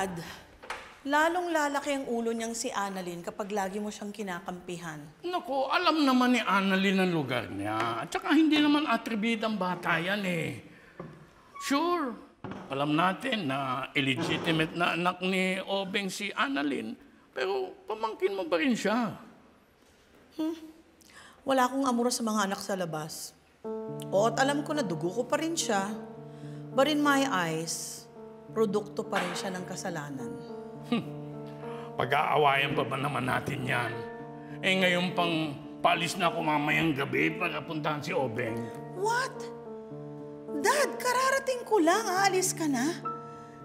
Dad, lalong lalaki ang ulo niyang si Annalyn kapag lagi mo siyang kinakampihan. Naku, alam naman ni Annalyn ang lugar niya. At saka hindi naman atribidang bata yan eh. Sure, alam natin na illegitimate na anak ni Obeng si Annalyn. Pero pamangkin mo ba rin siya? Wala akong amura sa mga anak sa labas. O at alam ko na dugo ko pa rin siya. But in my eyes, produkto pa rin siya ng kasalanan. Pag-aawayan pa ba naman natin yan? Eh ngayon pang palis na ako mamayang gabi para puntahan si Obeng. What? Dad, kararating ko lang, aalis ka na.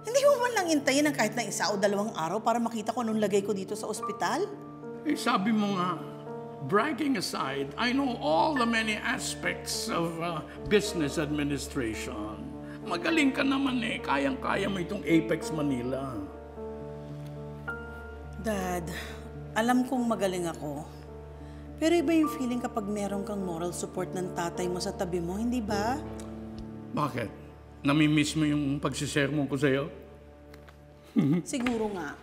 Hindi mo man lang intayin ng kahit na 1 o 2 araw para makita ko anong lagay ko dito sa ospital? Eh sabi mo nga, bragging aside, I know all the many aspects of business administration. Magaling ka naman eh, kayang-kaya mo itong Apex Manila. Dad, alam kong magaling ako. Pero iba yung feeling kapag meron kang moral support ng tatay mo sa tabi mo, hindi ba? Bakit? Namimiss mo yung pagsisermon ko sa'yo? Siguro nga.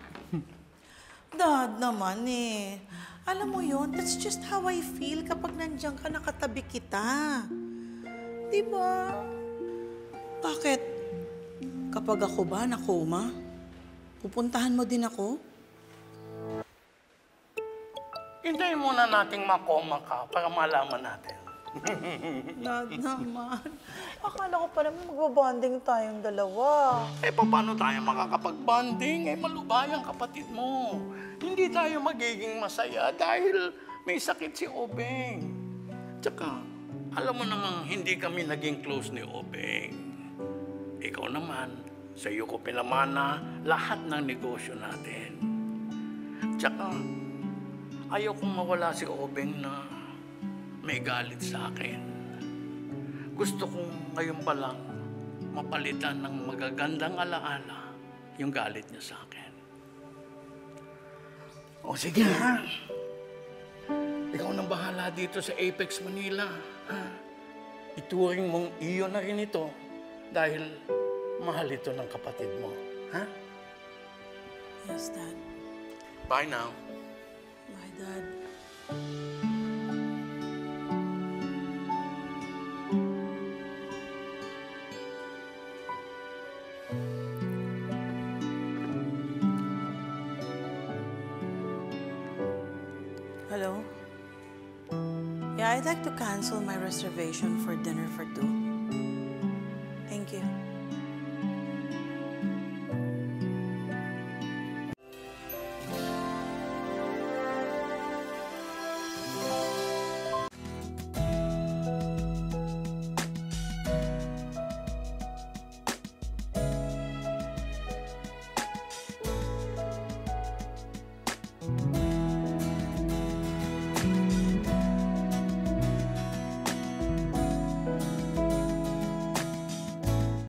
Dad naman eh. Alam mo yun, that's just how I feel kapag nandiyan ka, nakatabi kita. Di ba? Bakit? Kapag ako ba nakoma, pupuntahan mo din ako? Hintayin muna nating makoma ka para malaman natin. Dad naman. Akala ko pa naman magbabonding tayong dalawa. Eh, paano tayo makakapag-bonding? Eh, malubay ang kapatid mo. Hindi tayo magiging masaya dahil may sakit si Obeng. Tsaka, alam mo namang hindi kami naging close ni Obeng. Ikaw naman, sa iyo ko pinamana lahat ng negosyo natin. Tsaka, ayaw kong mawala si Obeng na may galit sa akin. Gusto kong ngayon pa lang mapalitan ng magagandang alaala yung galit niya sa akin. O sige ha. Ikaw nang bahala dito sa Apex Manila. Ha? Ituring mong iyo na rin ito dahil mahal ito ng kapatid mo. Ha? Yes, Dad. Bye now. Bye, Dad. Hello? Yeah, I'd like to cancel my reservation for dinner for 2.